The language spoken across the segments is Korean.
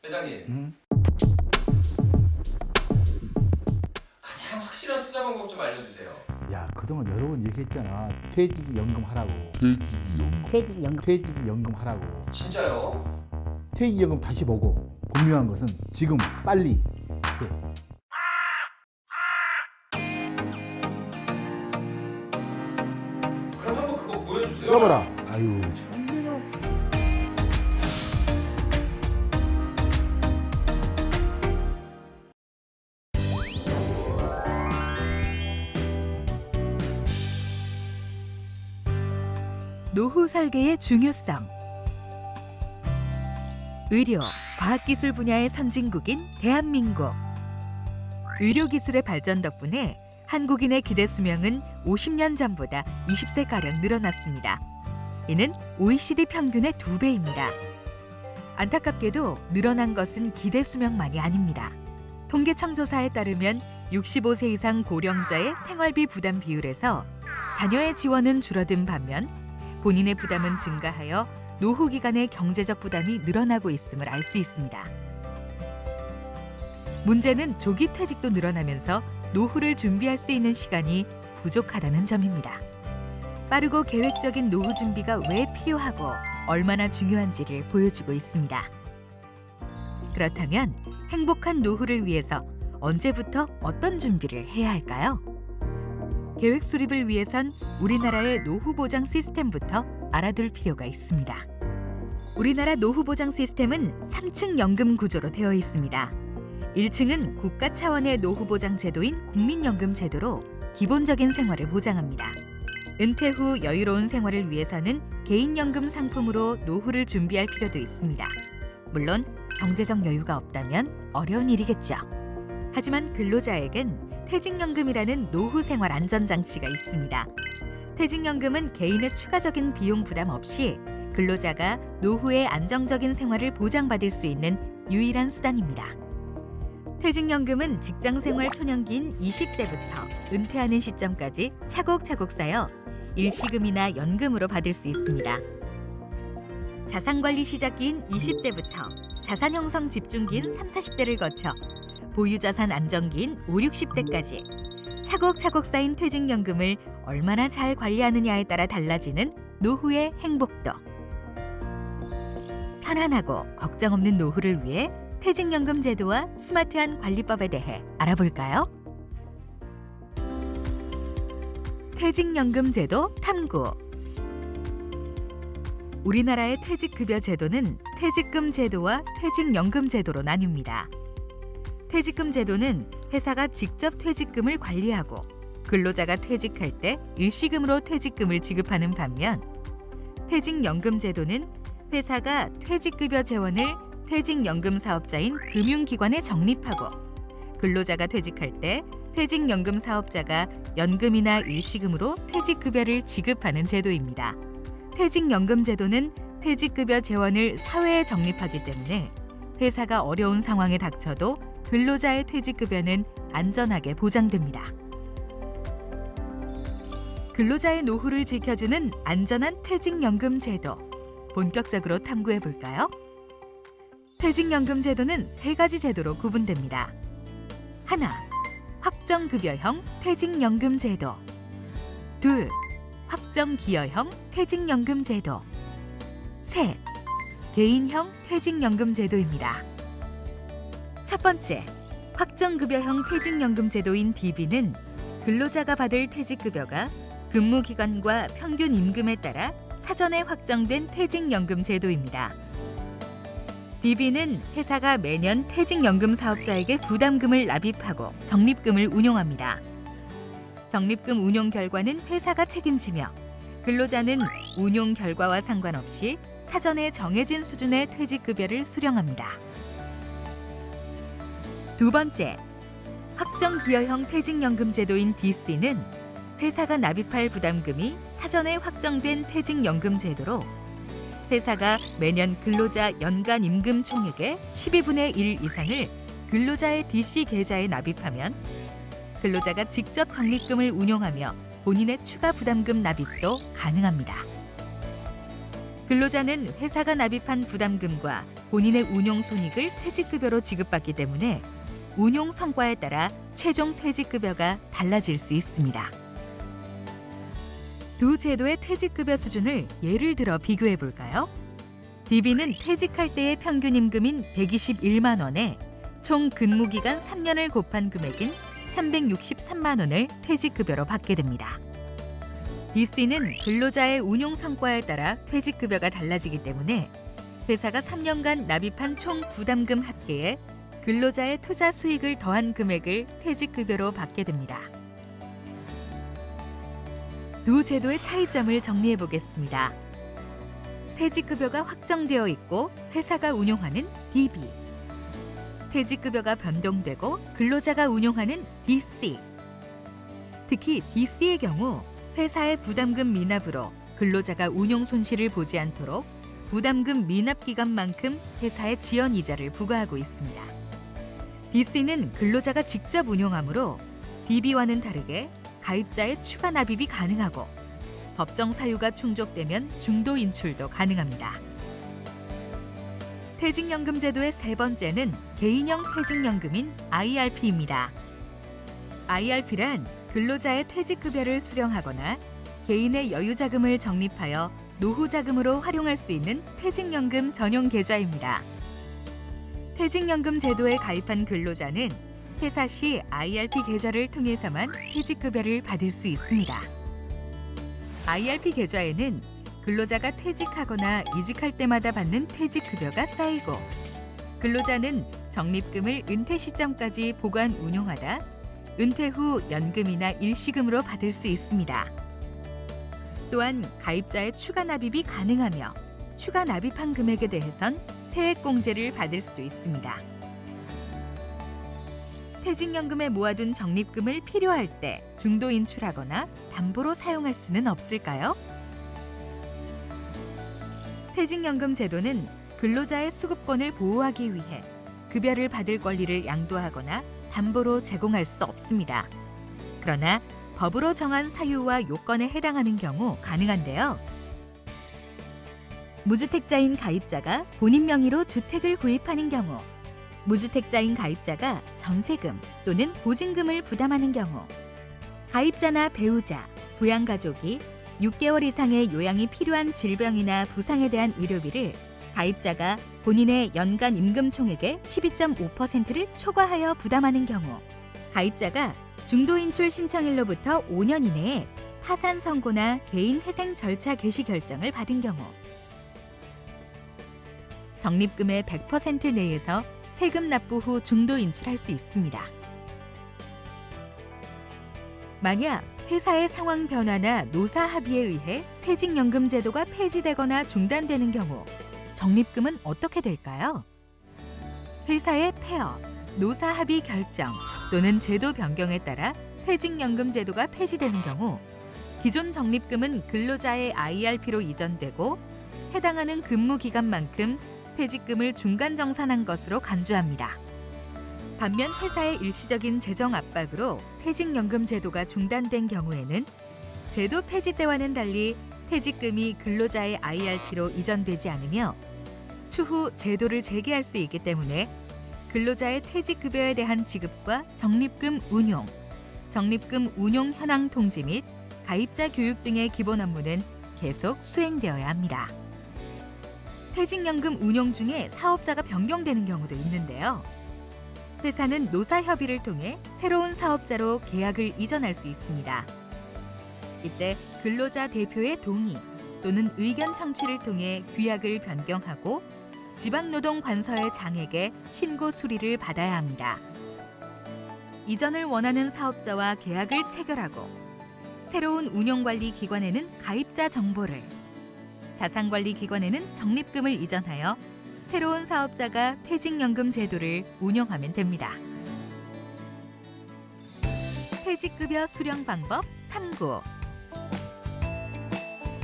회장님, 가장 확실한 투자 방법 좀 알려주세요. 야, 그동안 여러 번 얘기했잖아. 퇴직이 연금 하라고. 퇴직이 연금 하라고. 진짜요? 퇴직이 연금 다시 보고 분명한 것은 지금 빨리. 그럼 한번 그거 보여주세요. 여봐라. 아유, 참 내가. 노후 설계의 중요성. 의료, 과학기술 분야의 선진국인 대한민국. 의료기술의 발전 덕분에 한국인의 기대 수명은 50년 전보다 20세가량 늘어났습니다. 이는 OECD 평균의 2배입니다. 안타깝게도 늘어난 것은 기대 수명만이 아닙니다. 통계청 조사에 따르면 65세 이상 고령자의 생활비 부담 비율에서 자녀의 지원은 줄어든 반면 본인의 부담은 증가하여 노후 기간의 경제적 부담이 늘어나고 있음을 알 수 있습니다. 문제는 조기 퇴직도 늘어나면서 노후를 준비할 수 있는 시간이 부족하다는 점입니다. 빠르고 계획적인 노후 준비가 왜 필요하고 얼마나 중요한지를 보여주고 있습니다. 그렇다면 행복한 노후를 위해서 언제부터 어떤 준비를 해야 할까요? 계획 수립을 위해선 우리나라의 노후 보장 시스템부터 알아둘 필요가 있습니다. 우리나라 노후 보장 시스템은 3층 연금 구조로 되어 있습니다. 1층은 국가 차원의 노후 보장 제도인 국민연금 제도로 기본적인 생활을 보장합니다. 은퇴 후 여유로운 생활을 위해서는 개인연금 상품으로 노후를 준비할 필요도 있습니다. 물론 경제적 여유가 없다면 어려운 일이겠죠. 하지만 근로자에겐 퇴직연금이라는 노후 생활 안전장치가 있습니다. 퇴직연금은 개인의 추가적인 비용 부담 없이 근로자가 노후의 안정적인 생활을 보장받을 수 있는 유일한 수단입니다. 퇴직연금은 직장생활 초년기인 20대부터 은퇴하는 시점까지 차곡차곡 쌓여 일시금이나 연금으로 받을 수 있습니다. 자산관리 시작기인 20대부터 자산 형성 집중기인 30, 40대를 거쳐 보유자산 안정기인 50, 60대까지 차곡차곡 쌓인 퇴직연금을 얼마나 잘 관리하느냐에 따라 달라지는 노후의 행복도. 편안하고 걱정 없는 노후를 위해 퇴직연금 제도와 스마트한 관리법에 대해 알아볼까요? 퇴직연금 제도 탐구. 우리나라의 퇴직급여 제도는 퇴직금 제도와 퇴직연금 제도로 나뉩니다. 퇴직금 제도는 회사가 직접 퇴직금을 관리하고 근로자가 퇴직할 때 일시금으로 퇴직금을 지급하는 반면 퇴직연금 제도는 회사가 퇴직급여 재원을 퇴직연금 사업자인 금융기관에 적립하고 근로자가 퇴직할 때 퇴직연금 사업자가 연금이나 일시금으로 퇴직급여를 지급하는 제도입니다. 퇴직연금 제도는 퇴직급여 재원을 사회에 적립하기 때문에 회사가 어려운 상황에 닥쳐도 근로자의 퇴직급여는 안전하게 보장됩니다. 근로자의 노후를 지켜주는 안전한 퇴직연금 제도, 본격적으로 탐구해 볼까요? 퇴직연금 제도는 3가지 제도로 구분됩니다. 하나, 확정급여형 퇴직연금 제도. 둘, 확정기여형 퇴직연금 제도. 셋, 개인형 퇴직연금 제도입니다. 첫 번째, 확정급여형 퇴직연금 제도인 DB는 근로자가 받을 퇴직급여가 근무기간과 평균 임금에 따라 사전에 확정된 퇴직연금 제도입니다. DB는 회사가 매년 퇴직연금 사업자에게 부담금을 납입하고 적립금을 운용합니다. 적립금 운용 결과는 회사가 책임지며 근로자는 운용 결과와 상관없이 사전에 정해진 수준의 퇴직급여를 수령합니다. 두 번째, 확정기여형 퇴직연금 제도인 DC는 회사가 납입할 부담금이 사전에 확정된 퇴직연금 제도로 회사가 매년 근로자 연간 임금 총액의 12분의 1 이상을 근로자의 DC 계좌에 납입하면 근로자가 직접 적립금을 운용하며 본인의 추가 부담금 납입도 가능합니다. 근로자는 회사가 납입한 부담금과 본인의 운용 손익을 퇴직급여로 지급받기 때문에 운용 성과에 따라 최종 퇴직급여가 달라질 수 있습니다. 두 제도의 퇴직급여 수준을 예를 들어 비교해 볼까요? DB는 퇴직할 때의 평균 임금인 121만 원에 총 근무기간 3년을 곱한 금액인 363만 원을 퇴직급여로 받게 됩니다. DC는 근로자의 운용 성과에 따라 퇴직급여가 달라지기 때문에 회사가 3년간 납입한 총 부담금 합계에 근로자의 투자 수익을 더한 금액을 퇴직급여로 받게 됩니다. 두 제도의 차이점을 정리해 보겠습니다. 퇴직급여가 확정되어 있고 회사가 운용하는 DB. 퇴직급여가 변동되고 근로자가 운용하는 DC. 특히 DC의 경우 회사의 부담금 미납으로 근로자가 운용 손실을 보지 않도록 부담금 미납 기간만큼 회사에 지연 이자를 부과하고 있습니다. DC는 근로자가 직접 운용하므로 DB와는 다르게 가입자의 추가 납입이 가능하고 법정 사유가 충족되면 중도 인출도 가능합니다. 퇴직연금 제도의 세 번째는 개인형 퇴직연금인 IRP입니다. IRP란 근로자의 퇴직급여를 수령하거나 개인의 여유자금을 적립하여 노후자금으로 활용할 수 있는 퇴직연금 전용 계좌입니다. 퇴직연금 제도에 가입한 근로자는 퇴사 시 IRP 계좌를 통해서만 퇴직급여를 받을 수 있습니다. IRP 계좌에는 근로자가 퇴직하거나 이직할 때마다 받는 퇴직급여가 쌓이고 근로자는 적립금을 은퇴 시점까지 보관 운용하다 은퇴 후 연금이나 일시금으로 받을 수 있습니다. 또한 가입자의 추가 납입이 가능하며 추가 납입한 금액에 대해선 세액공제를 받을 수도 있습니다. 퇴직연금에 모아둔 적립금을 필요할 때 중도 인출하거나 담보로 사용할 수는 없을까요? 퇴직연금 제도는 근로자의 수급권을 보호하기 위해 급여를 받을 권리를 양도하거나 담보로 제공할 수 없습니다. 그러나 법으로 정한 사유와 요건에 해당하는 경우 가능한데요. 무주택자인 가입자가 본인 명의로 주택을 구입하는 경우, 무주택자인 가입자가 전세금 또는 보증금을 부담하는 경우, 가입자나 배우자, 부양가족이 6개월 이상의 요양이 필요한 질병이나 부상에 대한 의료비를 가입자가 본인의 연간 임금 총액의 12.5%를 초과하여 부담하는 경우, 가입자가 중도인출 신청일로부터 5년 이내에 파산 선고나 개인 회생 절차 개시 결정을 받은 경우, 적립금의 100% 내에서 세금 납부 후 중도 인출할 수 있습니다. 만약 회사의 상황 변화나 노사 합의에 의해 퇴직연금 제도가 폐지되거나 중단되는 경우 적립금은 어떻게 될까요? 회사의 폐업, 노사 합의 결정 또는 제도 변경에 따라 퇴직연금 제도가 폐지되는 경우 기존 적립금은 근로자의 IRP로 이전되고 해당하는 근무 기간만큼 퇴직금을 중간 정산한 것으로 간주합니다. 반면 회사의 일시적인 재정 압박으로 퇴직연금 제도가 중단된 경우에는 제도 폐지 때와는 달리 퇴직금이 근로자의 IRP로 이전되지 않으며 추후 제도를 재개할 수 있기 때문에 근로자의 퇴직급여에 대한 지급과 적립금 운용, 적립금 운용 현황 통지 및 가입자 교육 등의 기본 업무는 계속 수행되어야 합니다. 퇴직연금 운용 중에 사업자가 변경되는 경우도 있는데요. 회사는 노사 협의를 통해 새로운 사업자로 계약을 이전할 수 있습니다. 이때 근로자 대표의 동의 또는 의견 청취를 통해 규약을 변경하고 지방노동관서의 장에게 신고 수리를 받아야 합니다. 이전을 원하는 사업자와 계약을 체결하고 새로운 운영관리기관에는 가입자 정보를, 자산관리기관에는 적립금을 이전하여 새로운 사업자가 퇴직연금 제도를 운영하면 됩니다. 퇴직급여 수령 방법 탐구.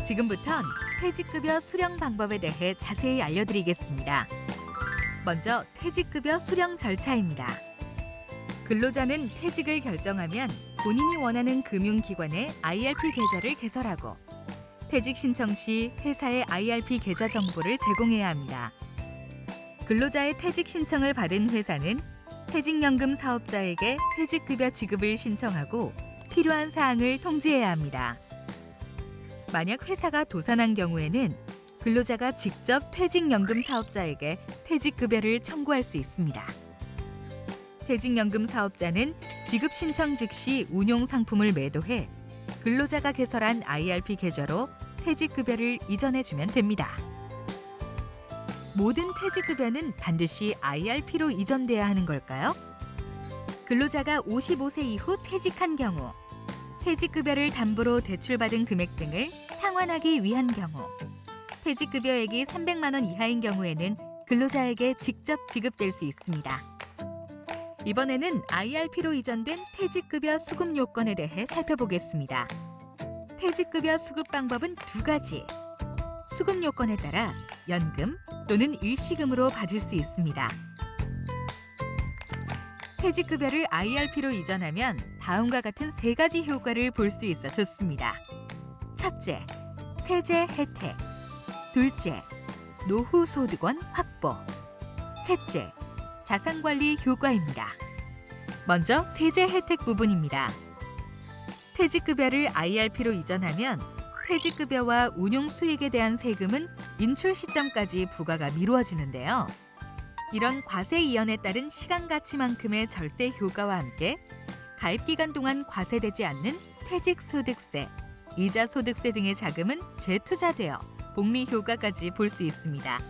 지금부턴 퇴직급여 수령 방법에 대해 자세히 알려드리겠습니다. 먼저 퇴직급여 수령 절차입니다. 근로자는 퇴직을 결정하면 본인이 원하는 금융기관에 IRP 계좌를 개설하고 퇴직 신청 시 회사의 IRP 계좌 정보를 제공해야 합니다. 근로자의 퇴직 신청을 받은 회사는 퇴직연금 사업자에게 퇴직급여 지급을 신청하고 필요한 사항을 통지해야 합니다. 만약 회사가 도산한 경우에는 근로자가 직접 퇴직연금 사업자에게 퇴직급여를 청구할 수 있습니다. 퇴직연금 사업자는 지급 신청 즉시 운용 상품을 매도해 근로자가 개설한 IRP 계좌로 퇴직급여를 이전해주면 됩니다. 모든 퇴직급여는 반드시 IRP로 이전돼야 하는 걸까요? 근로자가 55세 이후 퇴직한 경우, 퇴직급여를 담보로 대출받은 금액 등을 상환하기 위한 경우, 퇴직급여액이 300만 원 이하인 경우에는 근로자에게 직접 지급될 수 있습니다. 이번에는 IRP로 이전된 퇴직급여 수급 요건에 대해 살펴보겠습니다. 퇴직급여 수급 방법은 두 가지. 수급 요건에 따라 연금 또는 일시금으로 받을 수 있습니다. 퇴직급여를 IRP로 이전하면 다음과 같은 세 가지 효과를 볼 수 있어 좋습니다. 첫째, 세제 혜택. 둘째, 노후 소득원 확보. 셋째, 자산관리 효과입니다. 먼저 세제 혜택 부분입니다. 퇴직급여를 IRP로 이전하면 퇴직급여와 운용 수익에 대한 세금은 인출 시점까지 부과가 미루어지는데요. 이런 과세 이연에 따른 시간 가치만큼의 절세 효과와 함께 가입 기간 동안 과세되지 않는 퇴직소득세, 이자소득세 등의 자금은 재투자되어 복리 효과까지 볼 수 있습니다.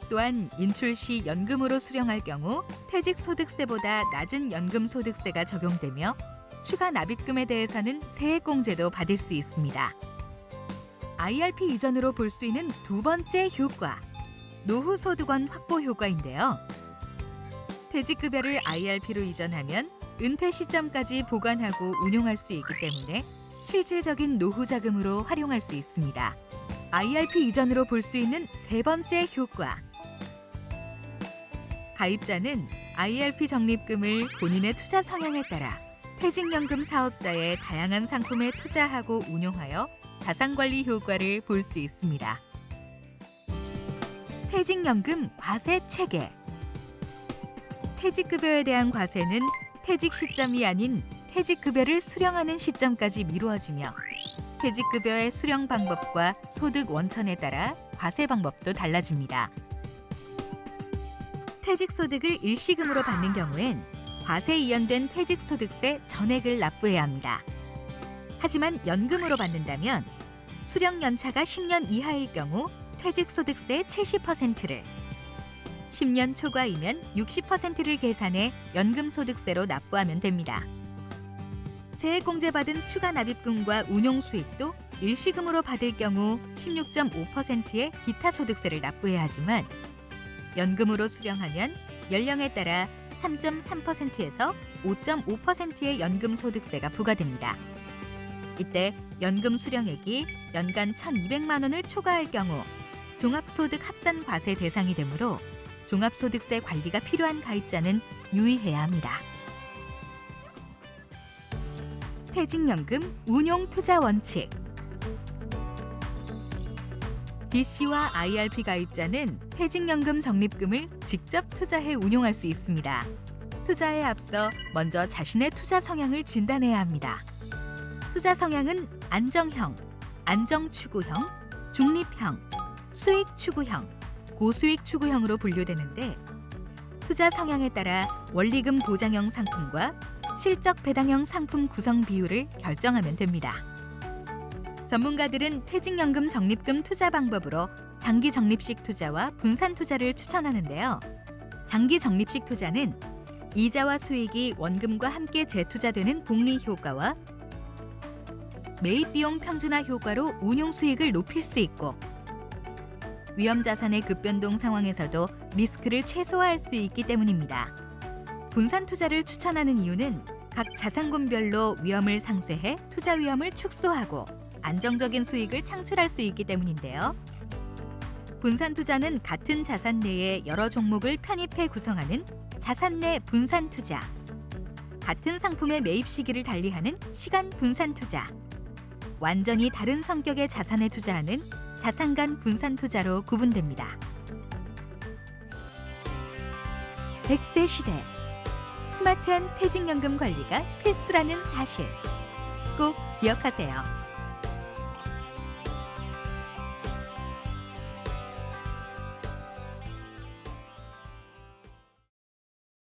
또한 인출 시 연금으로 수령할 경우 퇴직소득세보다 낮은 연금소득세가 적용되며 추가 납입금에 대해서는 세액공제도 받을 수 있습니다. IRP 이전으로 볼 수 있는 두 번째 효과, 노후소득원 확보 효과인데요. 퇴직급여를 IRP로 이전하면 은퇴 시점까지 보관하고 운용할 수 있기 때문에 실질적인 노후자금으로 활용할 수 있습니다. IRP 이전으로 볼 수 있는 세 번째 효과, 가입자는 IRP 적립금을 본인의 투자 성향에 따라 퇴직연금 사업자의 다양한 상품에 투자하고 운용하여 자산관리 효과를 볼 수 있습니다. 퇴직연금 과세 체계. 퇴직급여에 대한 과세는 퇴직 시점이 아닌 퇴직급여를 수령하는 시점까지 미루어지며 퇴직급여의 수령 방법과 소득 원천에 따라 과세 방법도 달라집니다. 퇴직소득을 일시금으로 받는 경우엔 과세 이연된 퇴직소득세 전액을 납부해야 합니다. 하지만 연금으로 받는다면 수령 연차가 10년 이하일 경우 퇴직소득세 70%를, 10년 초과이면 60%를 계산해 연금소득세로 납부하면 됩니다. 세액공제받은 추가 납입금과 운용수익도 일시금으로 받을 경우 16.5%의 기타 소득세를 납부해야 하지만 연금으로 수령하면 연령에 따라 3.3%에서 5.5%의 연금소득세가 부과됩니다. 이때 연금 수령액이 연간 1,200만 원을 초과할 경우 종합소득 합산 과세 대상이 되므로 종합소득세 관리가 필요한 가입자는 유의해야 합니다. 퇴직연금 운용 투자 원칙. DC와 IRP 가입자는 퇴직연금 적립금을 직접 투자해 운용할 수 있습니다. 투자에 앞서 먼저 자신의 투자 성향을 진단해야 합니다. 투자 성향은 안정형, 안정추구형, 중립형, 수익 추구형, 고수익 추구형으로 분류되는데 투자 성향에 따라 원리금 보장형 상품과 실적 배당형 상품 구성 비율을 결정하면 됩니다. 전문가들은 퇴직연금 적립금 투자 방법으로 장기 적립식 투자와 분산 투자를 추천하는데요. 장기 적립식 투자는 이자와 수익이 원금과 함께 재투자되는 복리 효과와 매입 비용 평준화 효과로 운용 수익을 높일 수 있고 위험 자산의 급변동 상황에서도 리스크를 최소화할 수 있기 때문입니다. 분산 투자를 추천하는 이유는 각 자산군별로 위험을 상쇄해 투자 위험을 축소하고 안정적인 수익을 창출할 수 있기 때문인데요. 분산 투자는 같은 자산 내에 여러 종목을 편입해 구성하는 자산 내 분산 투자, 같은 상품의 매입 시기를 달리하는 시간 분산 투자, 완전히 다른 성격의 자산에 투자하는 자산 간 분산 투자로 구분됩니다. 100세 시대, 스마트한 퇴직연금 관리가 필수라는 사실 꼭 기억하세요.